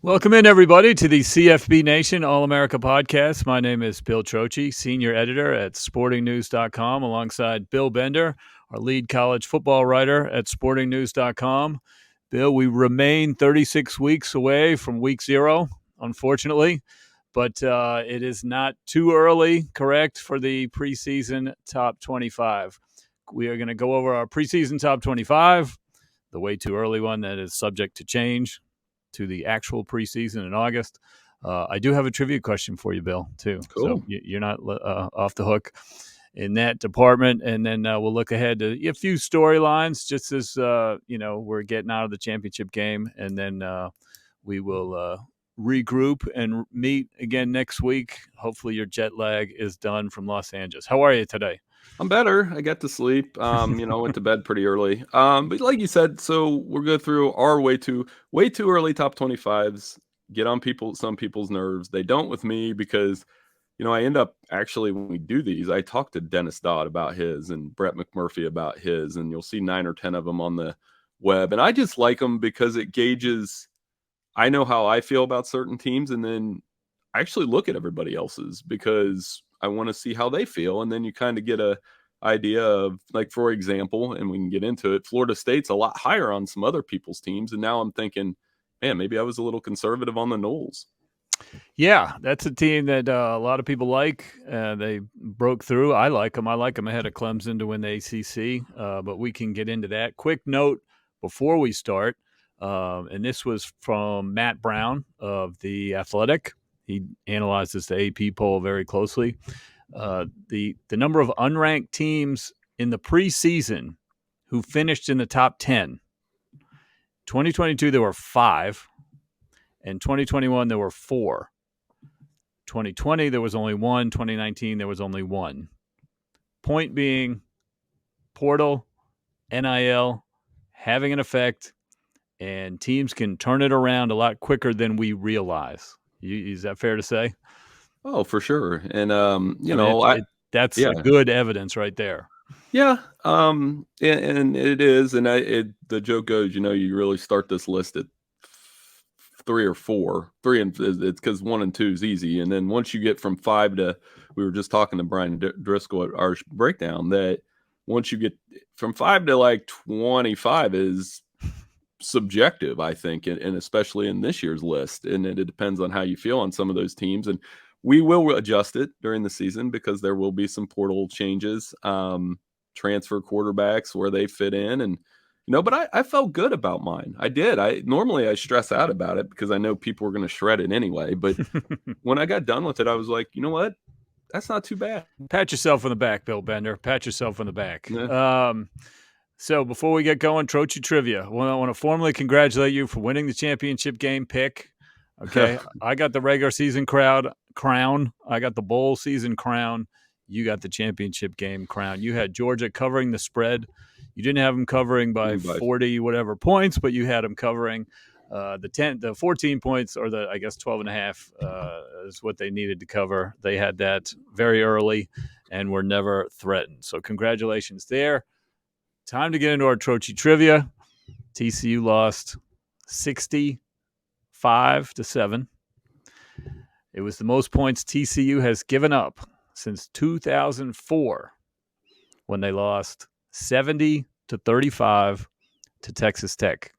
Welcome in, everybody, to the CFB Nation All America podcast. My name is Bill Trocchi, senior editor at sportingnews.com, alongside Bill Bender, our lead college football writer at sportingnews.com. Bill, we remain 36 weeks away from week 0, unfortunately, but it is not too early, correct, for the preseason top 25. We are going to go over our preseason top 25, the way too early one that is subject to change to the actual preseason in August. I do have a trivia question for you, Bill, too. Cool. So you're not off the hook in that department. And then we'll look ahead to a few storylines just as, we're getting out of the championship game. And then we will regroup and meet again next week. Hopefully your jet lag is done from Los Angeles. How are you today? I'm better. I got to sleep. Went to bed pretty early. But like you said, so we'll go through our way too early top 25s, get on some people's nerves. They don't with me because, I end up actually when we do these, I talk to Dennis Dodd about his and Brett McMurphy about his, and you'll see 9 or 10 of them on the web. And I just like them because it gauges, I know how I feel about certain teams, and then I actually look at everybody else's because I want to see how they feel. And then you kind of get a idea of, like, for example, and we can get into it, Florida State's a lot higher on some other people's teams. And now I'm thinking, man, maybe I was a little conservative on the Noles. Yeah, that's a team that a lot of people like. They broke through. I like them. I like them ahead of Clemson to win the ACC, but we can get into that. Quick note before we start, and this was from Matt Brown of The Athletic. He analyzes the AP poll very closely. The number of unranked teams in the preseason who finished in the top 10. 2022, there were 5. In 2021, there were 4. 2020, there was only 1. 2019, there was only 1. Point being, portal, NIL, having an effect, and teams can turn it around a lot quicker than we realize. Is that fair to say? Oh, for sure. And, that's good evidence right there. Yeah, and it is, and the joke goes, you really start this list at 3 or 4. 3 and it's because 1 and 2 is easy, and then once you get from 5 to, we were just talking to Brian Driscoll at our breakdown, that once you get from 5 to like 25 is subjective, I think, and especially in this year's list, and it depends on how you feel on some of those teams, and we will adjust it during the season because there will be some portal changes. Transfer quarterbacks where they fit in, and but I felt good about mine. I did. Normally I stress out about it because I know people are going to shred it anyway, but when I got done with it, I was like, you know what, that's not too bad. Pat yourself on the back, Bill Bender. Pat yourself on the back. Yeah. So before we get going, Trocchi trivia. Well, I want to formally congratulate you for winning the championship game pick. Okay, I got the regular season crown. I got the bowl season crown. You got the championship game crown. You had Georgia covering the spread. You didn't have them covering by 40 whatever points, but you had them covering the 14 points, or the, I guess, 12 and a half is what they needed to cover. They had that very early and were never threatened. So congratulations there. Time to get into our Trocchi trivia. TCU lost 65-7. It was the most points TCU has given up since 2004, when they lost 70-35 to Texas Tech.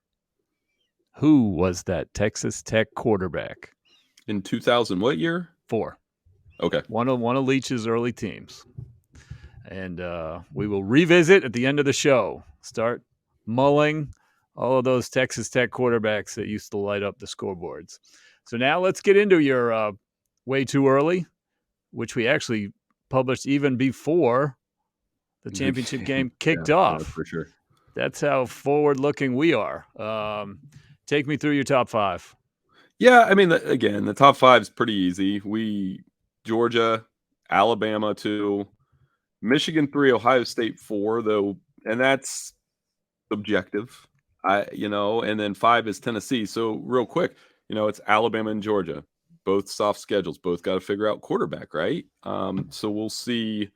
Who was that Texas Tech quarterback? In 2000, what year? 4. Okay. One of Leach's early teams. And we will revisit at the end of the show. Start mulling all of those Texas Tech quarterbacks that used to light up the scoreboards. So now let's get into your way too early, which we actually published even before the championship game kicked off. Yeah, for sure. That's how forward-looking we are. Take me through your top 5. Yeah, I mean, again, the top 5 is pretty easy. Georgia, Alabama 2, Michigan 3, Ohio State 4, though, and that's subjective. And then 5 is Tennessee. So real quick, it's Alabama and Georgia, both soft schedules, both got to figure out quarterback, right? So we'll see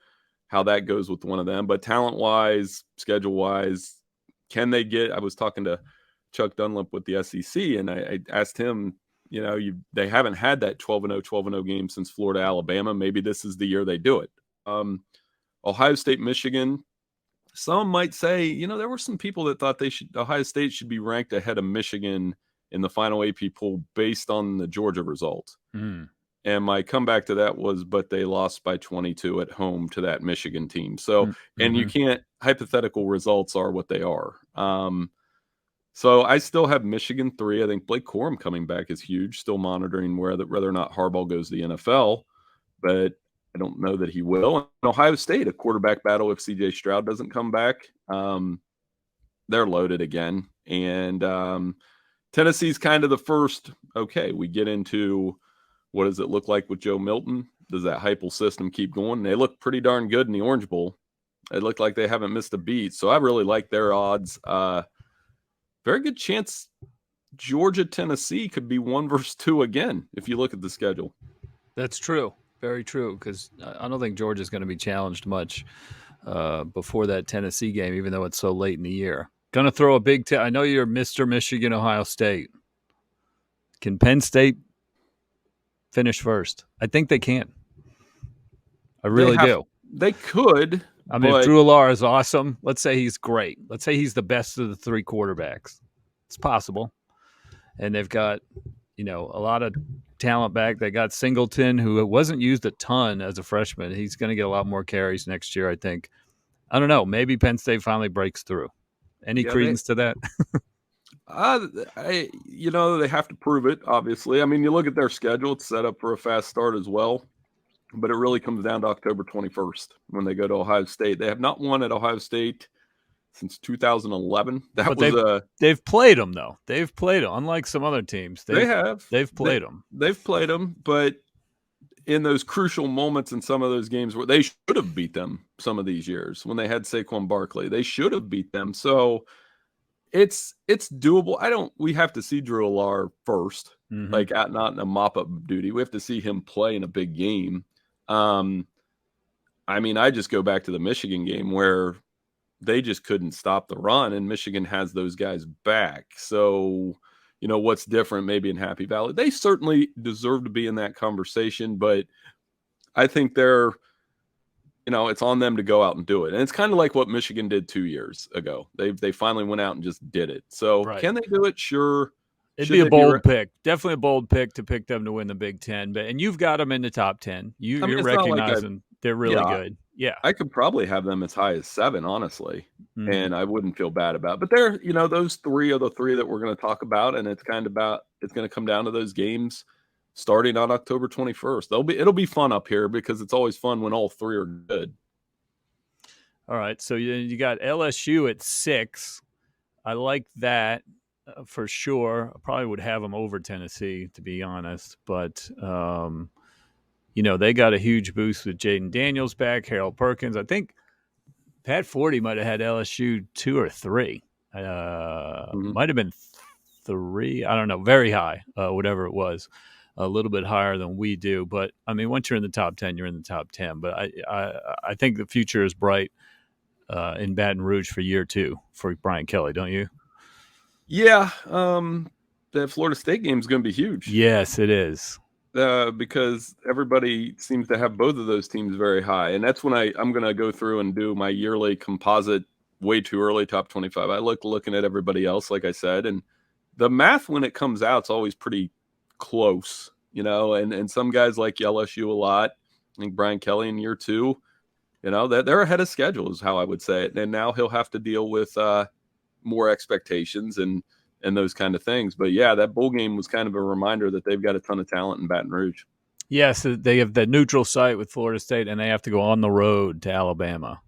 how that goes with one of them. But talent-wise, schedule-wise, can they get – I was talking to Chuck Dunlap with the SEC, and I asked him, they haven't had that 12-0, 12-0 game since Florida, Alabama. Maybe this is the year they do it. Ohio State, Michigan. Some might say, there were some people that thought Ohio State should be ranked ahead of Michigan in the final AP poll based on the Georgia result. Mm. And my comeback to that was, but they lost by 22 at home to that Michigan team. So, and you can't, hypothetical results are what they are. So I still have Michigan 3. I think Blake Corum coming back is huge. Still monitoring whether or not Harbaugh goes to the NFL, but I don't know that he will. And Ohio State, a quarterback battle if CJ Stroud doesn't come back. They're loaded again. And Tennessee's kind of the first, okay, we get into what does it look like with Joe Milton? Does that Heupel system keep going? They look pretty darn good in the Orange Bowl. It looked like they haven't missed a beat. So I really like their odds. Very good chance Georgia, Tennessee could be 1 versus 2 again if you look at the schedule. That's true. Very true, because I don't think Georgia's going to be challenged much before that Tennessee game, even though it's so late in the year. Going to throw a big I know you're Mr. Michigan, Ohio State. Can Penn State finish first? I think they can. I really do. They could. I mean, if Drew Allar is awesome, let's say he's great. Let's say he's the best of the 3 quarterbacks. It's possible. And they've got, a lot of talent back. They got Singleton, who wasn't used a ton as a freshman. He's going to get a lot more carries next year, I think. I don't know. Maybe Penn State finally breaks through. Any credence to that? They have to prove it, obviously. I mean, you look at their schedule, it's set up for a fast start as well. But it really comes down to October 21st when they go to Ohio State. They have not won at Ohio State since 2011. They've played them, though. They've played them, unlike some other teams. They've played them. They've played them, but in those crucial moments in some of those games where they should have beat them some of these years, when they had Saquon Barkley, they should have beat them. So it's doable. We have to see Drew Allar first, like not in a mop-up duty. We have to see him play in a big game. I just go back to the Michigan game where they just couldn't stop the run, and Michigan has those guys back. So, what's different maybe in Happy Valley? They certainly deserve to be in that conversation, but I think they're, it's on them to go out and do it. And it's kind of like what Michigan did 2 years ago. They finally went out and just did it. So Can they do it? Sure. It'd be a bold pick. Definitely a bold pick to pick them to win the Big Ten. And you've got them in the top 10. You're recognizing they're really good. Yeah. I could probably have them as high as 7, honestly. And I wouldn't feel bad about it. But they're, those 3 are the 3 that we're going to talk about. And it's going to come down to those games starting on October 21st. It'll be fun up here because it's always fun when all 3 are good. All right. So you got LSU at 6. I like that. For sure. I probably would have them over Tennessee, to be honest. But, they got a huge boost with Jaden Daniels back, Harold Perkins. I think Pat Forty might have had LSU 2 or 3. Might have been 3. I don't know. Very high, whatever it was. A little bit higher than we do. But, once you're in the top 10, you're in the top 10. But I think the future is bright in Baton Rouge for year 2 for Brian Kelly, don't you? Yeah, that Florida State game is going to be huge. Yes, it is. Because everybody seems to have both of those teams very high. And that's when I'm going to go through and do my yearly composite way too early top 25. I looking at everybody else, like I said, and the math when it comes out is always pretty close, and some guys like LSU a lot. I think Brian Kelly in year 2, that they're ahead of schedule is how I would say it. And now he'll have to deal with more expectations and those kind of things. But yeah, that bowl game was kind of a reminder that they've got a ton of talent in Baton Rouge. Yes, they have the neutral site with Florida State, and they have to go on the road to Alabama.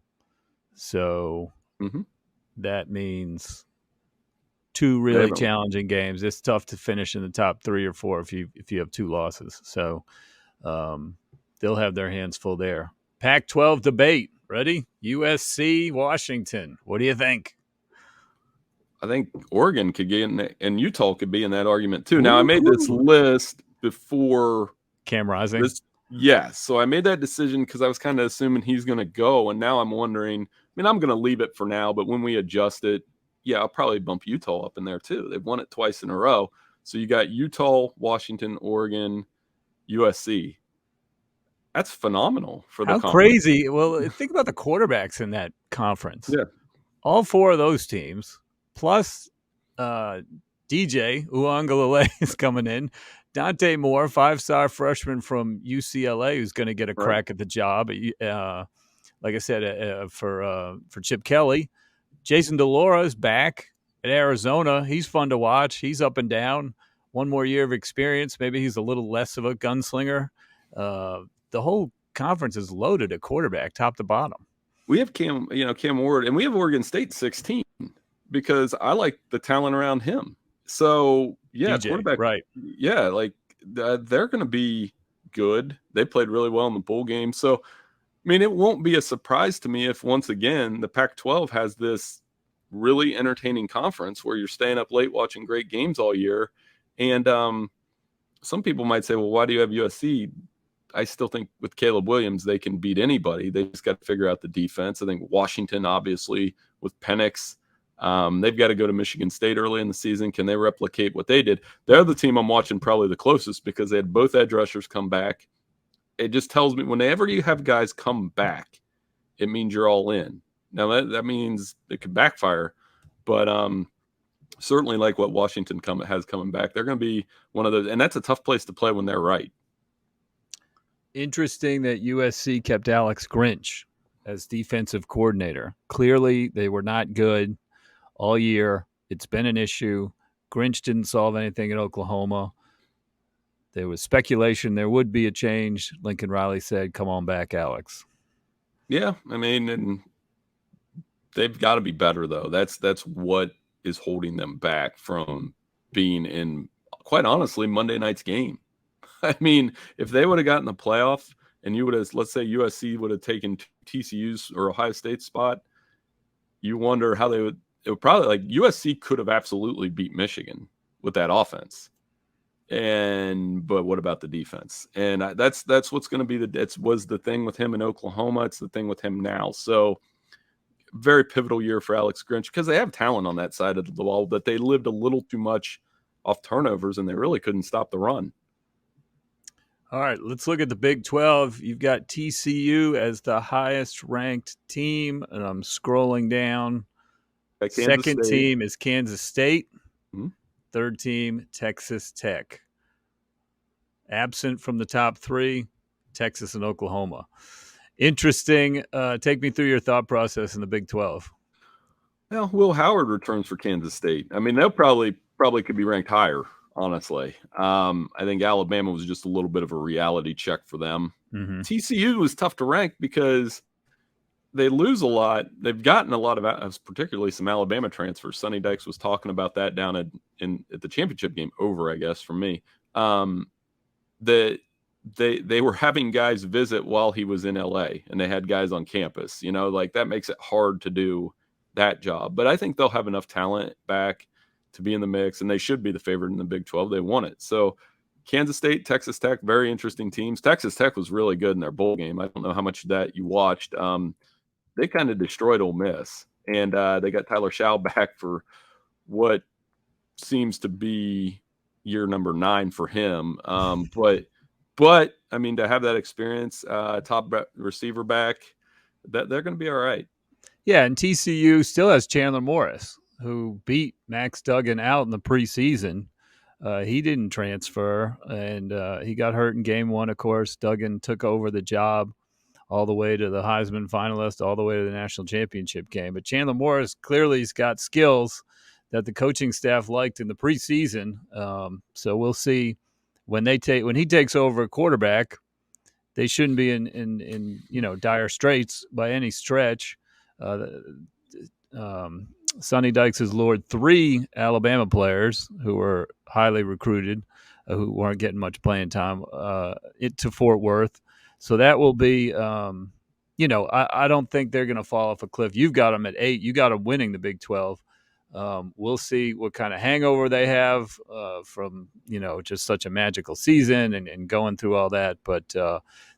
So that means 2 really challenging games. It's tough to finish in the top 3 or 4 if you have 2 losses. So they'll have their hands full there. Pac-12 debate. Ready? USC, Washington. What do you think? I think Oregon could get in, and Utah could be in that argument too. Now, I made this list before Cam Rising. So I made that decision because I was kind of assuming he's going to go, and now I'm wondering. I'm going to leave it for now, but when we adjust it, I'll probably bump Utah up in there too. They've won it twice in a row, So you got Utah, Washington, Oregon, USC. That's phenomenal for the How conference. crazy. Well, think about the quarterbacks in that conference. Yeah, All four of those teams, plus uh, DJ Uangalale is coming in. Dante Moore, 5-star freshman from UCLA, who's going to get a right. crack at the job. Like I said, for Chip Kelly. Jason Delora is back at Arizona. He's fun to watch. He's up and down. One more year of experience. Maybe he's a little less of a gunslinger. The whole conference is loaded at quarterback, top to bottom. We have Cam Ward, and we have Oregon State 16 because I like the talent around him. So yeah, DJ, quarterback, right? yeah, like they're going to be good. They played really well in the bowl game. So I mean, it won't be a surprise to me if once again the Pac-12 has this really entertaining conference where you're staying up late watching great games all year. And some people might say, well, why do you have USC? I still think with Caleb Williams, they can beat anybody. They just got to figure out the defense. I think Washington, obviously, with Penix, they've got to go to Michigan State early in the season. Can they replicate what they did? They're the team I'm watching probably the closest because they had both edge rushers come back. It just tells me whenever you have guys come back, it means you're all in. Now, that means it could backfire, but certainly like what Washington has coming back, they're going to be one of those. And that's a tough place to play when they're right. Interesting that USC kept Alex Grinch as defensive coordinator. Clearly, they were not good all year. It's been an issue. Grinch didn't solve anything at Oklahoma. There was speculation there would be a change. Lincoln Riley said, "Come on back, Alex." Yeah, I mean, and they've got to be better though. That's what is holding them back from being in, quite honestly, Monday night's game. I mean, if they would have gotten the playoff and you would have, let's say USC would have taken TCU's or Ohio State's spot, you wonder how they would. It would probably, like, USC could have absolutely beat Michigan with that offense. But what about the defense? And that's what's going to be was the thing with him in Oklahoma. It's the thing with him now. So very pivotal year for Alex Grinch because they have talent on that side of the ball, but they lived a little too much off turnovers and they really couldn't stop the run. All right, let's look at the Big 12. You've got TCU as the highest ranked team, and I'm scrolling down. Second team is Kansas State. Mm-hmm. Third team, Texas Tech. Absent from the top three, Texas and Oklahoma. Interesting. Take me through your thought process in the Big 12. Well, Will Howard returns for Kansas State. I mean, they'll probably could be ranked higher, honestly. I think Alabama was just a little bit of a reality check for them. Mm-hmm. TCU was tough to rank because they lose a lot. They've gotten a lot of, particularly some Alabama transfers. Sonny Dykes was talking about that down at the championship game over, I guess, for me. They were having guys visit while he was in LA and they had guys on campus, like that makes it hard to do that job. But I think they'll have enough talent back to be in the mix and they should be the favorite in the Big 12. They won it. So Kansas State, Texas Tech, very interesting teams. Texas Tech was really good in their bowl game. I don't know how much of that you watched. They kind of destroyed Ole Miss and they got Tyler Shaw back for what seems to be year number 9 for him. But I mean, to have that experience, top receiver back, that they're going to be all right. Yeah, and TCU still has Chandler Morris, who beat Max Duggan out in the preseason. He didn't transfer, and he got hurt in game 1, of course. Duggan took over the job all the way to the Heisman finalist, all the way to the national championship game. But Chandler Morris clearly has got skills that the coaching staff liked in the preseason. So we'll see when he takes over a quarterback. They shouldn't be in dire straits by any stretch. Sonny Dykes has lured 3 Alabama players who were highly recruited, who weren't getting much playing time, to Fort Worth. So that will be, I don't think they're going to fall off a cliff. You've got them at 8. You got them winning the Big 12. We'll see what kind of hangover they have from, just such a magical season and going through all that. But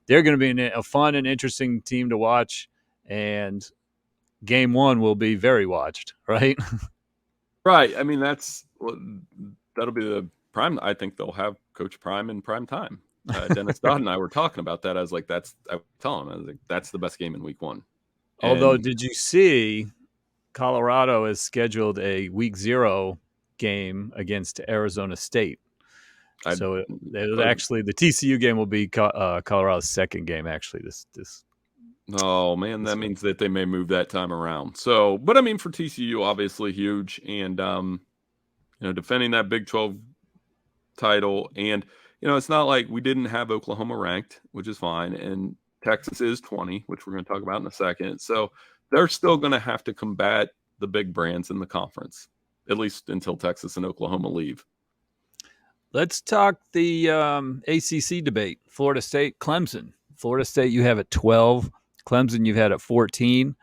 they're going to be a fun and interesting team to watch. And game 1 will be very watched, right? Right. I mean, that'll be Prime. I think they'll have Coach Prime in prime time. Dennis Dodd and I were talking about that. I was like, I was like, that's the best game in week 1. Although, And did you see Colorado has scheduled a week 0 game against Arizona State? I, So it was actually the TCU game will be Colorado's second game. Actually, this. Oh man, that means that they may move that time around. So, but I mean, for TCU, obviously huge, and defending that Big 12 title, and it's not like we didn't have Oklahoma ranked, which is fine, and Texas is 20, which we're going to talk about in a second. So they're still going to have to combat the big brands in the conference, at least until Texas and Oklahoma leave. Let's talk the ACC debate. Florida State, Clemson. Florida State, you have at 12. Clemson, you've had at 14.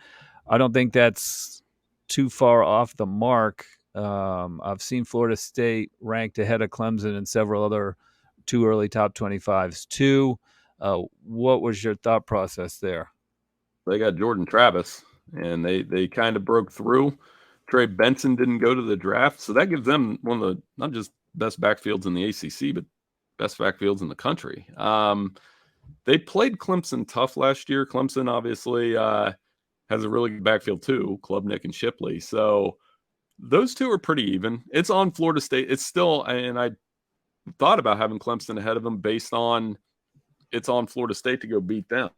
I don't think that's too far off the mark. I've seen Florida State ranked ahead of Clemson and several other two early top 25s too. What was your thought process there? They got Jordan Travis, and they kind of broke through. Trey Benson didn't go to the draft, so that gives them one of the not just best backfields in the ACC, but best backfields in the country. They played Clemson tough last year. Clemson obviously has a really good backfield too, Klubnik and Shipley. So those two are pretty even. It's on Florida State. It's still, and I thought about having Clemson ahead of them based on it's on Florida State to go beat them.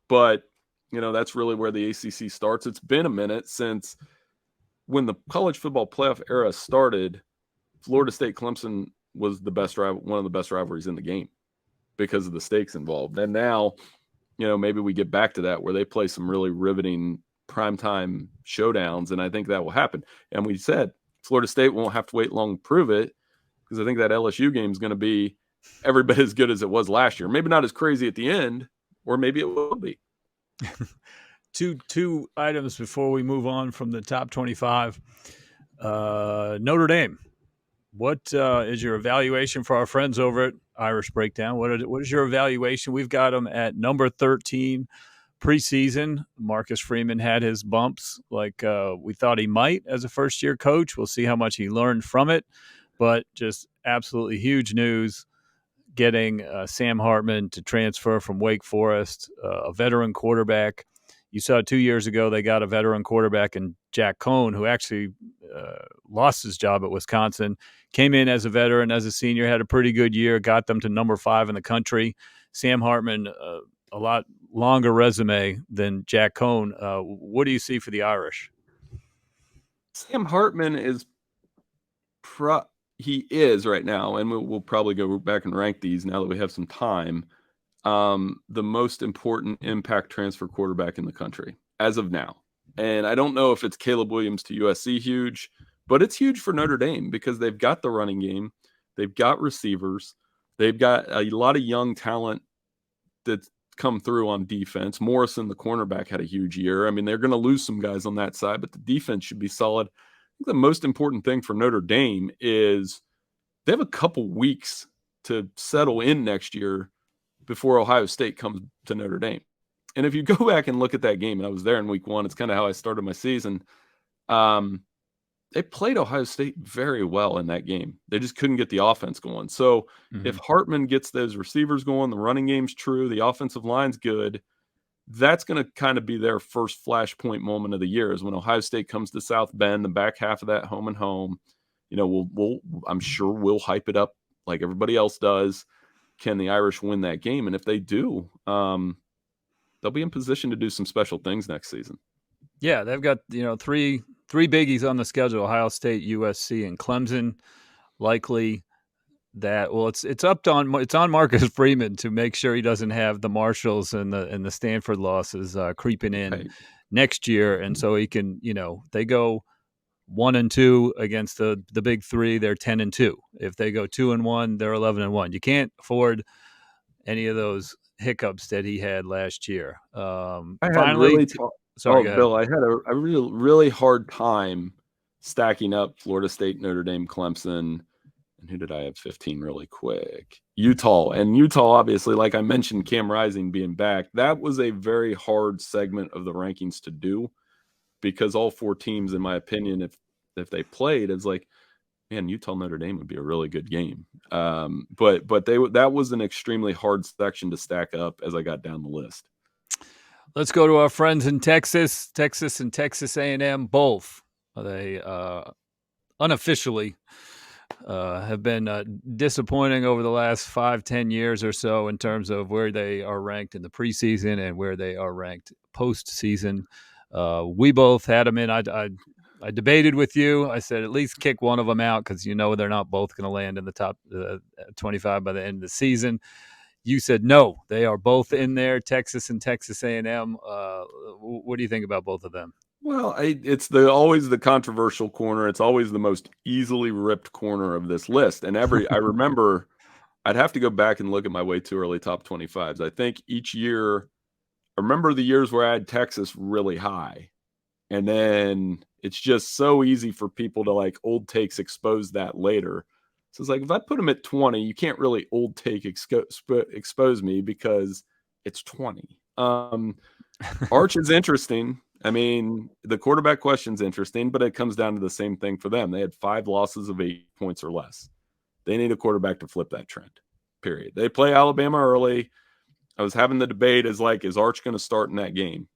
But, that's really where the ACC starts. It's been a minute since when the college football playoff era started. Florida State Clemson was one of the best rivalries in the game because of the stakes involved. And now, maybe we get back to that where they play some really riveting primetime showdowns, and I think that will happen. And we said Florida State won't have to wait long to prove it, because I think that LSU game is going to be every bit as good as it was last year. Maybe not as crazy at the end, or maybe it will be. Two items before we move on from the top 25. Notre Dame. What is your evaluation for our friends over at Irish Breakdown? What is your evaluation? We've got them at number 13 preseason. Marcus Freeman had his bumps like we thought he might as a first-year coach. We'll see how much he learned from it. But just absolutely huge news getting Sam Hartman to transfer from Wake Forest, a veteran quarterback. You saw 2 years ago they got a veteran quarterback in Jack Cohn, who actually lost his job at Wisconsin, came in as a veteran, as a senior, had a pretty good year, got them to number 5 in the country. Sam Hartman, a lot longer resume than Jack Cohn. What do you see for the Irish? Sam Hartman is he is right now, and we'll probably go back and rank these now that we have some time, the most important impact transfer quarterback in the country as of now. And I don't know if it's Caleb Williams to USC huge, but it's huge for Notre Dame because they've got the running game. They've got receivers. They've got a lot of young talent that's come through on defense. Morrison, the cornerback, had a huge year. I mean, they're going to lose some guys on that side, but the defense should be solid. I think the most important thing for Notre Dame is they have a couple weeks to settle in next year before Ohio State comes to Notre Dame. And if you go back and look at that game, and I was there in week 1, it's kind of how I started my season. They played Ohio State very well in that game. They just couldn't get the offense going. So if Hartman gets those receivers going, the running game's true, the offensive line's good, that's going to kind of be their first flashpoint moment of the year is when Ohio State comes to South Bend, the back half of that home and home. I'm sure we'll hype it up like everybody else does. Can the Irish win that game? And if they do, they'll be in position to do some special things next season. Yeah, they've got three biggies on the schedule: Ohio State, USC, and Clemson. Likely that it's on Marcus Freeman to make sure he doesn't have the Marshalls and the Stanford losses creeping in next year, and so he can they go 1-2 against the big three, they're 10-2. If they go 2-1, they're 11-1. You can't afford any of those hiccups that he had last year. Finally, sorry, Bill, I had a really, really hard time stacking up Florida State, Notre Dame, Clemson, and who did I have 15 really quick? Utah. And Utah, obviously, like I mentioned, Cam Rising being back, that was a very hard segment of the rankings to do because all 4 teams, in my opinion, if they played, it's like man, Utah Notre Dame would be a really good game. But that was an extremely hard section to stack up as I got down the list. Let's go to our friends in Texas. Texas and Texas A&M both. They unofficially have been disappointing over the last 5-10 years or so in terms of where they are ranked in the preseason and where they are ranked postseason. We both had them in. I debated with you. I said at least kick one of them out because they're not both going to land in the top 25 by the end of the season. You said no, they are both in there, Texas and Texas A&M. What do you think about both of them? Well, it's always the controversial corner. It's always the most easily ripped corner of this list. And I remember I'd have to go back and look at my way too early top 25s. I think each year, I remember the years where I had Texas really high. And then it's just so easy for people to like old takes expose that later. So it's like, if I put them at 20, you can't really old take expose me because it's 20. Arch is interesting. I mean, the quarterback question's interesting, but it comes down to the same thing for them. They had 5 losses of 8 points or less. They need a quarterback to flip that trend, period. They play Alabama early. I was having the debate is Arch going to start in that game?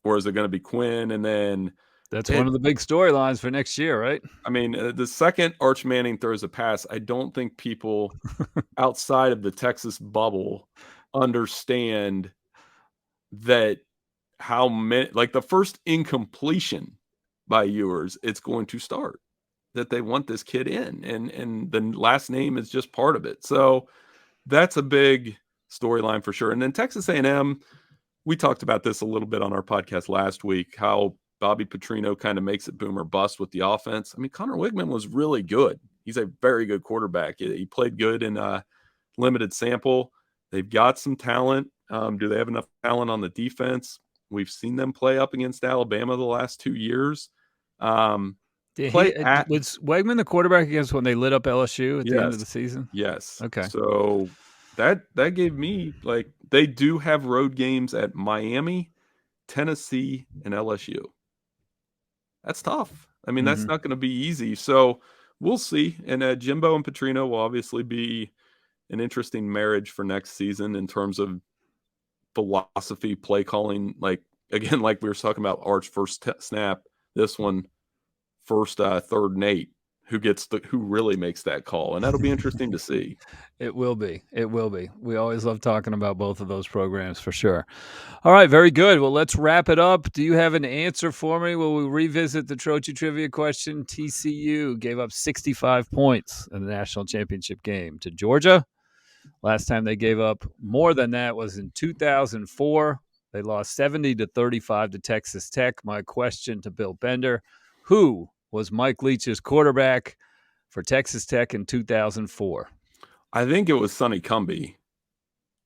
Or is it going to be Quinn? And then that's one of the big storylines for next year, right? I mean, the second Arch Manning throws a pass, I don't think people outside of the Texas bubble understand that how many, like the first incompletion by Ewers, it's going to start that they want this kid in, and the last name is just part of it. So that's a big storyline for sure. And then Texas A&M, we talked about this a little bit on our podcast last week, how Bobby Petrino kind of makes it boom or bust with the offense. I mean, Connor Wigman was really good. He's a very good quarterback. He played good in a limited sample. They've got some talent. Do they have enough talent on the defense? We've seen them play up against Alabama the last 2 years. Was Wegman the quarterback against when they lit up LSU at the end of the season? Yes. Okay. So that gave me, like, they do have road games at Miami, Tennessee, and LSU. That's tough. I mean, that's not going to be easy. So we'll see. And Jimbo and Petrino will obviously be an interesting marriage for next season in terms of philosophy, play calling. Like, again, like we were talking about Arch first snap, this one first, third and 8. Who really makes that call? And that'll be interesting to see. It will be. It will be. We always love talking about both of those programs for sure. All right, very good. Well, let's wrap it up. Do you have an answer for me? Will we revisit the Trocchi trivia question? TCU gave up 65 points in the national championship game to Georgia. Last time they gave up more than that was in 2004. They lost 70-35 to Texas Tech. My question to Bill Bender, who was Mike Leach's quarterback for Texas Tech in 2004? I think it was Sonny Cumbie.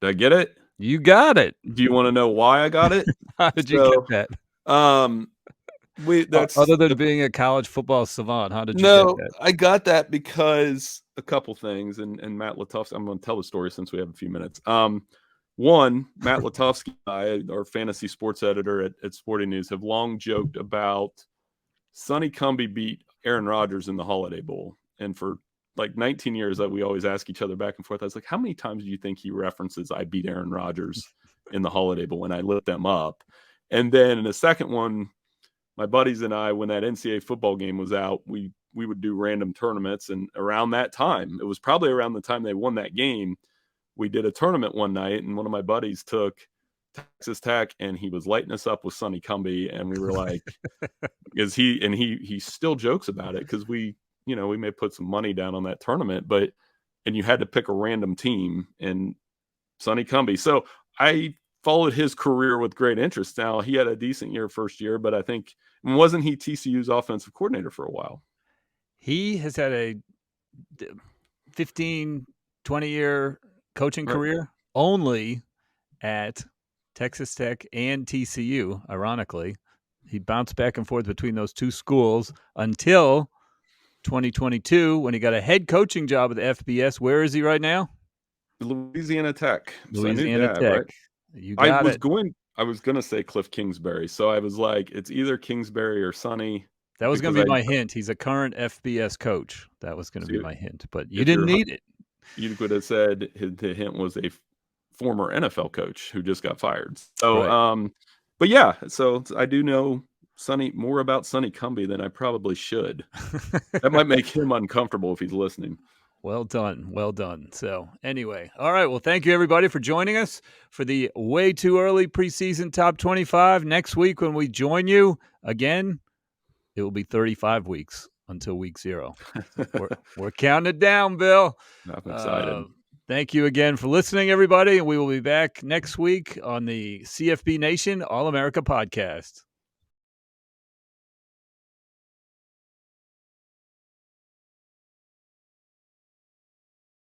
Did I get it? You got it. Do you want to know why I got it? How did you get that? That's other than being a college football savant. How did you get that? I got that because a couple things, and Matt Latofsky, I'm going to tell the story since we have a few minutes. One, Matt Latofsky and I, our fantasy sports editor at Sporting News, have long joked about Sonny Cumbie beat Aaron Rodgers in the Holiday Bowl. And for like 19 years that we always ask each other back and forth, I was like, how many times do you think he references I beat Aaron Rodgers in the Holiday Bowl when I lit them up? And then in the second one, my buddies and I, when that NCAA football game was out, we would do random tournaments. And around that time, it was probably around the time they won that game, we did a tournament one night, and one of my buddies took Texas Tech, and he was lighting us up with Sonny Cumbie, and we were like, because he still jokes about it because we may put some money down on that tournament, and you had to pick a random team, and Sonny Cumbie. So I followed his career with great interest. Now, he had a decent year first year, but I think, wasn't he TCU's offensive coordinator for a while? He has had a 15, 20-year coaching career only at Texas Tech and TCU, ironically. He bounced back and forth between those two schools until 2022 when he got a head coaching job at the FBS. Where is he right now? Louisiana Tech. Louisiana Tech. Right? You got it. I was going to say Cliff Kingsbury. So I was like, it's either Kingsbury or Sonny. That was going because to I be my hint. He's a current FBS coach. That was going to be see my hint, but you if didn't you're need it. you could have said the hint was a former NFL coach who just got fired. So, Right. but yeah, so I do know more about Sonny Cumbie than I probably should. That might make him uncomfortable if he's listening. Well done. Well done. So, anyway, all right. Well, thank you, everybody, for joining us for the way too early preseason top 25. Next week, when we join you again, it will be 35 weeks until week 0. We're counting it down, Bill. I'm excited. Thank you again for listening, everybody. And we will be back next week on the CFB Nation All America podcast.